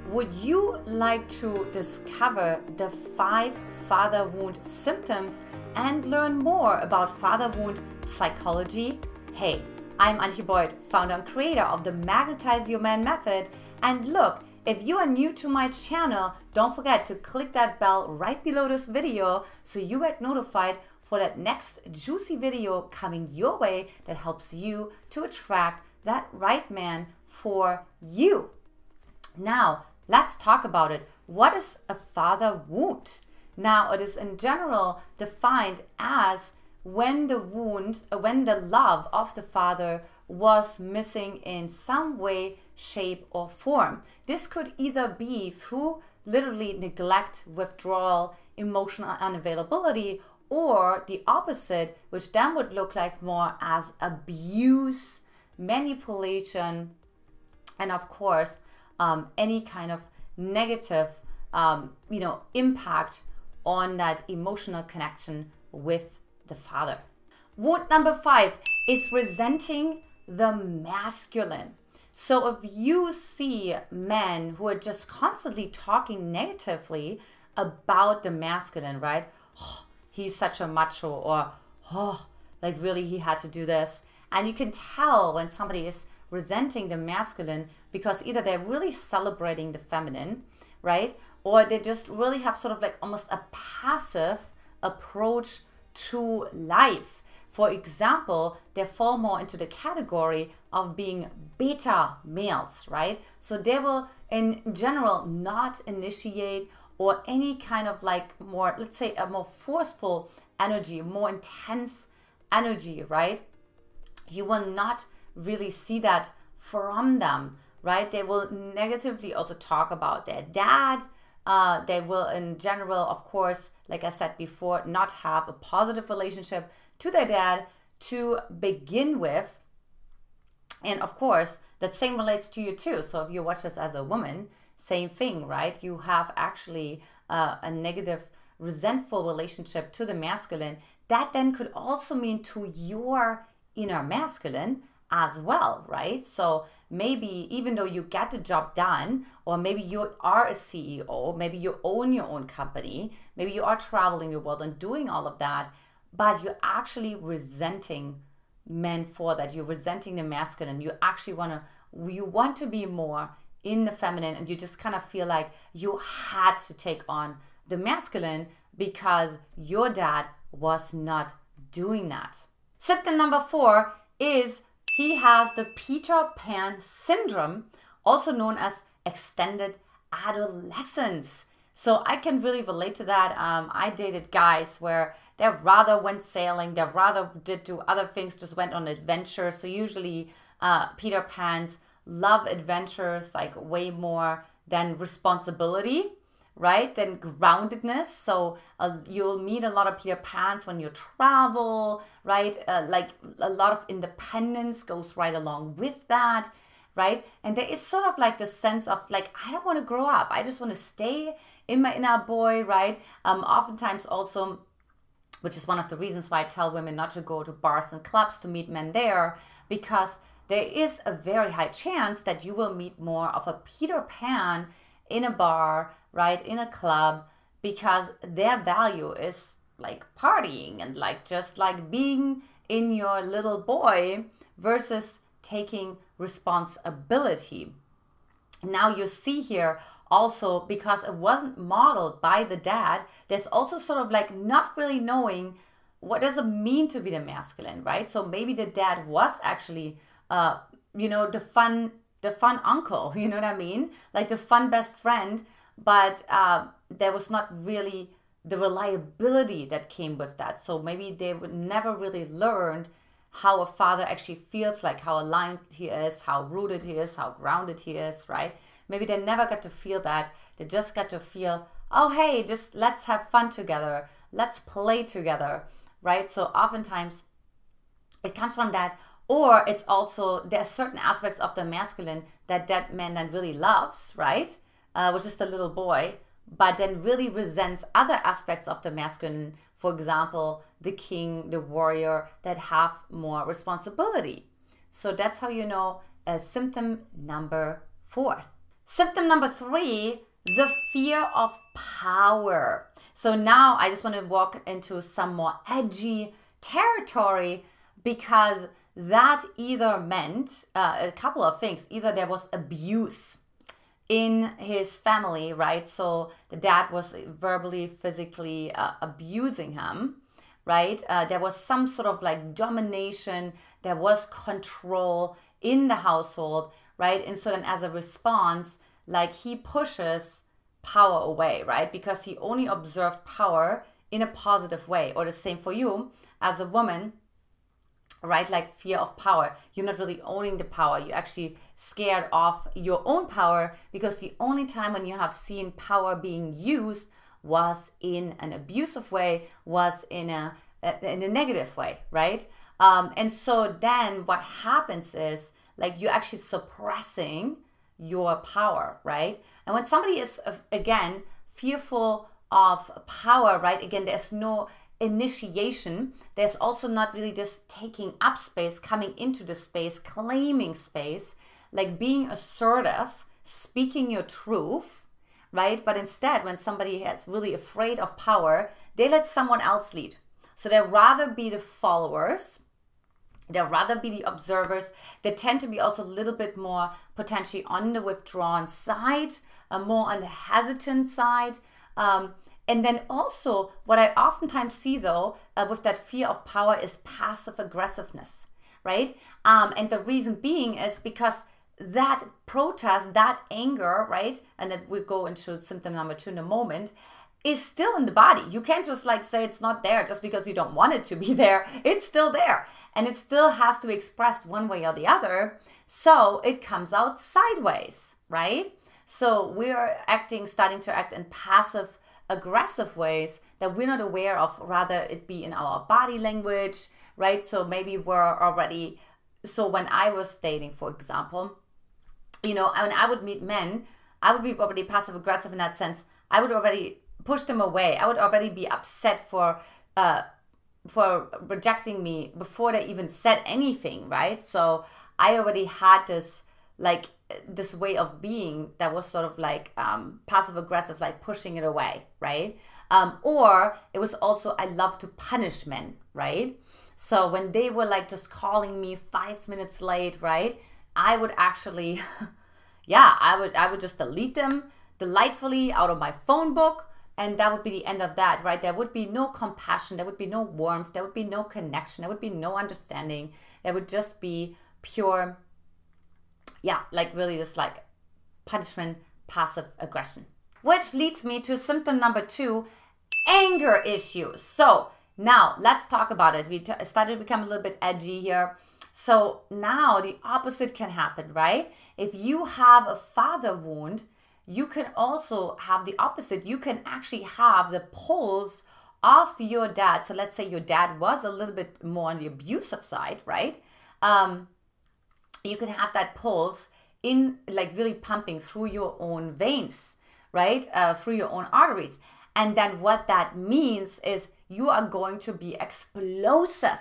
Would you like to discover the 5 father wound symptoms and learn more about father wound psychology? Hey, I'm Antje Boyd, founder and creator of the Magnetize Your Man method. And look, if you are new to my channel, don't forget to click that bell right below this video so you get notified for that next juicy video coming your way that helps you to attract that right man for you. Now, let's talk about it. What is a father wound? Now, it is in general defined as when the love of the father was missing in some way, shape, or form. This could either be through literally neglect, withdrawal, emotional unavailability, or the opposite, which then would look like more as abuse, manipulation, and of course, any kind of negative, impact on that emotional connection with the father. Wound number 5 is resenting the masculine. So if you see men who are just constantly talking negatively about the masculine, right? Oh, he's such a macho, or like really he had to do this. And you can tell when somebody is resenting the masculine because either they're really celebrating the feminine, right? Or they just really have sort of like almost a passive approach to life. For example, they fall more into the category of being beta males, right? So they will in general not initiate or any kind of like more, let's say a more forceful energy, more intense energy, right? You will not really see that from them, right? They will negatively also talk about their dad. They will in general, of course, like I said before, not have a positive relationship to their dad to begin with. And of course, that same relates to you too. So if you watch this as a woman, same thing, right? You have actually a negative, resentful relationship to the masculine. That then could also mean to your inner masculine as well, right? So maybe even though you get the job done, or maybe you are a CEO, maybe you own your own company, maybe you are traveling the world and doing all of that, but you're actually resenting men for that. You're resenting the masculine. You actually want to be more in the feminine, and you just kind of feel like you had to take on the masculine because your dad was not doing that. Symptom number 4 is he has the Peter Pan syndrome, also known as extended adolescence. So I can really relate to that. I dated guys where they rather went sailing, they rather did do other things, just went on adventures. So usually Peter Pans love adventures like way more than responsibility, right? Than groundedness. So you'll meet a lot of Peter Pans when you travel, right? Like a lot of independence goes right along with that, right? And there is sort of like the sense of like, I don't want to grow up. I just want to stay in my inner boy, right? Oftentimes also, which is one of the reasons why I tell women not to go to bars and clubs to meet men there, because there is a very high chance that you will meet more of a Peter Pan in a bar, right, in a club, because their value is like partying and like just like being in your little boy versus taking responsibility. Now you see here also, because it wasn't modeled by the dad, there's also sort of like not really knowing what does it mean to be the masculine, right? So maybe the dad was actually the fun uncle, you know what I mean? Like the fun best friend, but there was not really the reliability that came with that. So maybe they would never really learned how a father actually feels like, how aligned he is, how rooted he is, how grounded he is, right? Maybe they never got to feel that. They just got to feel, oh, hey, just let's have fun together. Let's play together, right? So oftentimes it comes from that. Or it's also, there's certain aspects of the masculine that man then really loves, right? Which is the little boy, but then really resents other aspects of the masculine. For example, the king, the warrior, that have more responsibility. So that's how you know symptom number 4. Symptom number 3, the fear of power. So now I just want to walk into some more edgy territory, because that either meant a couple of things. Either there was abuse in his family, right? So the dad was verbally, physically abusing him, right? There was some sort of like domination. There was control in the household, right? And so then as a response, like he pushes power away, right? Because he only observed power in a positive way. Or the same for you as a woman, right? Like fear of power. You're not really owning the power. You're actually scared of your own power, because the only time when you have seen power being used was in an abusive way, was in a negative way, right? And so then what happens is like you're actually suppressing your power, right? And when somebody is, again, fearful of power, right? Again, there's no initiation. There's also not really just taking up space, coming into the space, claiming space, like being assertive, speaking your truth, right? But instead, when somebody is really afraid of power, they let someone else lead. So they'd rather be the followers. They'd rather be the observers. They tend to be also a little bit more potentially on the withdrawn side, more on the hesitant side. And then also what I oftentimes see though, with that fear of power is passive aggressiveness, right? And the reason being is because that protest, that anger, right? And then we go into symptom number 2 in a moment, is still in the body. You can't just like say it's not there just because you don't want it to be there. It's still there. And it still has to be expressed one way or the other. So it comes out sideways, right? So we're starting to act in passive aggressive ways that we're not aware of, rather it be in our body language, right? So maybe we're already, so when I was dating, for example, you know, when I would meet men, I would be already passive aggressive in that sense. I would already push them away. I would already be upset for rejecting me before they even said anything, right? So I already had this way of being that was sort of like passive aggressive, like pushing it away, right? Or it was also, I love to punish men, right? So when they were like just calling me 5 minutes late, right? I would actually, I would just delete them delightfully out of my phone book. And that would be the end of that, right? There would be no compassion. There would be no warmth. There would be no connection. There would be no understanding. There would just be pure, like really just like punishment, passive aggression. Which leads me to symptom number 2, anger issues. So now let's talk about it. We started to become a little bit edgy here. So now the opposite can happen, right? If you have a father wound, you can also have the opposite. You can actually have the pulse of your dad. So let's say your dad was a little bit more on the abusive side, right? You can have that pulse in like really pumping through your own veins, right? Through your own arteries. And then what that means is you are going to be explosive.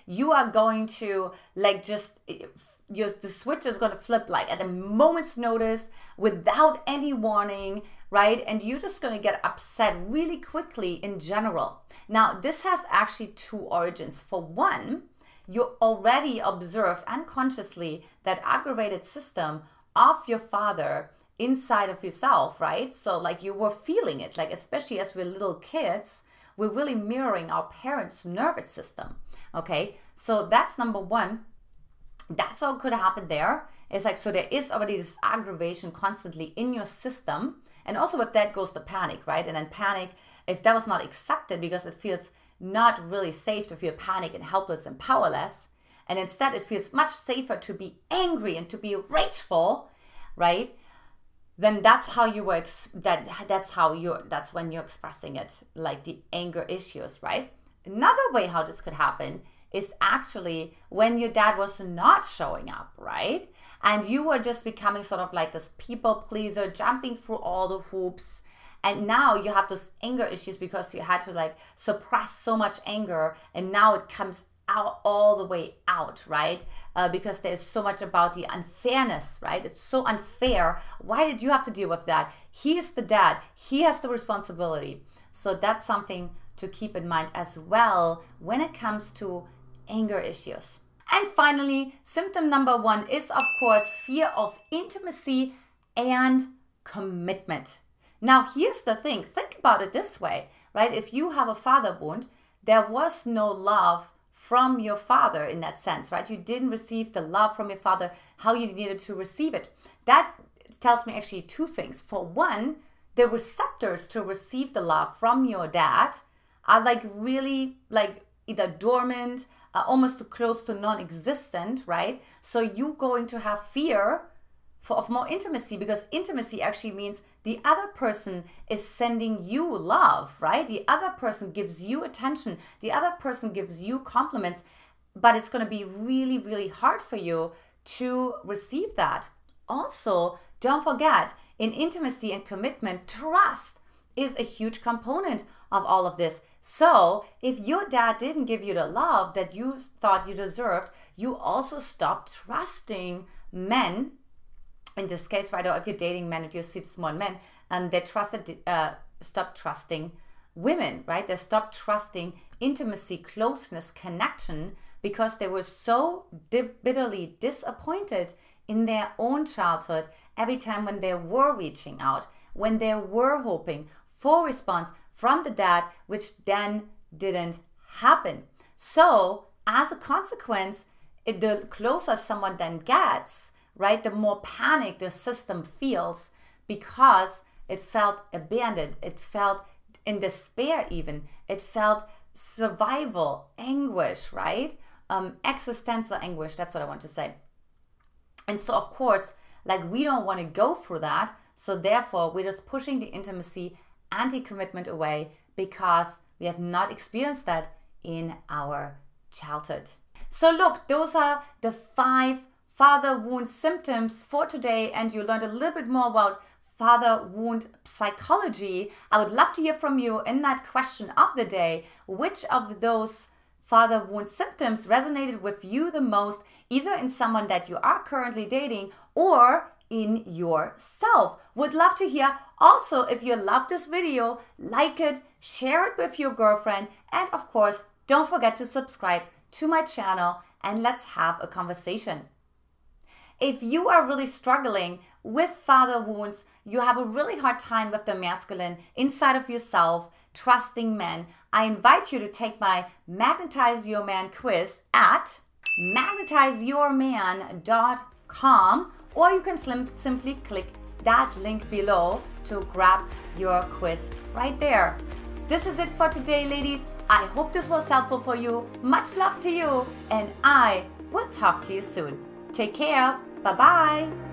You are going to like the switch is going to flip like at a moment's notice without any warning, right? And you're just going to get upset really quickly in general. Now, this has actually 2 origins. For one, you already observed unconsciously that aggravated system of your father inside of yourself, right? So like you were feeling it, like especially as we're little kids, we're really mirroring our parents' nervous system, okay? So that's number 1. That's what could happen there. It's like, so there is already this aggravation constantly in your system. And also with that goes the panic, right? And then panic, if that was not accepted because it feels not really safe to feel panic and helpless and powerless, and instead it feels much safer to be angry and to be rageful, right? Then that's how you were, that's when you're expressing it, like the anger issues, right? Another way how this could happen is actually when your dad was not showing up, right? And you were just becoming sort of like this people pleaser, jumping through all the hoops. And now you have those anger issues because you had to like suppress so much anger. And now it comes all the way out, right? Because there's so much about the unfairness, right? It's so unfair. Why did you have to deal with that? He is the dad. He has the responsibility. So that's something to keep in mind as well when it comes to anger issues. And finally, symptom number 1 is, of course, fear of intimacy and commitment. Now, here's the thing. Think about it this way, right? If you have a father wound, there was no love from your father in that sense, right? You didn't receive the love from your father how you needed to receive it. That tells me actually 2 things. For one, the receptors to receive the love from your dad are like really like either dormant, almost close to non-existent, right? So you're going to have fear of more intimacy, because intimacy actually means the other person is sending you love, right? The other person gives you attention. The other person gives you compliments, but it's going to be really, really hard for you to receive that. Also, don't forget, in intimacy and commitment, trust is a huge component of all of this. So if your dad didn't give you the love that you thought you deserved, you also stopped trusting men. In this case, right, or if you're dating men and you see small men, they stopped trusting women, right? They stopped trusting intimacy, closeness, connection, because they were so bitterly disappointed in their own childhood every time when they were reaching out, when they were hoping for response from the dad, which then didn't happen. So as a consequence, the closer someone then gets, right, the more panic the system feels, because it felt abandoned, it felt in despair even, it felt survival anguish, right? Existential anguish, that's what I want to say. And so of course, like, we don't want to go through that, so therefore we're just pushing the intimacy, anti-commitment away, because we have not experienced that in our childhood. So look, those are the 5 father wound symptoms for today, and you learned a little bit more about father wound psychology. I would love to hear from you in that question of the day. Which of those father wound symptoms resonated with you the most, either in someone that you are currently dating or in yourself? Would love to hear. Also, if you love this video, like it, share it with your girlfriend, and of course, don't forget to subscribe to my channel, and let's have a conversation. If you are really struggling with father wounds, you have a really hard time with the masculine inside of yourself, trusting men, I invite you to take my Magnetize Your Man quiz at magnetizeyourman.com, or you can simply click that link below to grab your quiz right there. This is it for today, ladies. I hope this was helpful for you. Much love to you, and I will talk to you soon. Take care. Bye-bye.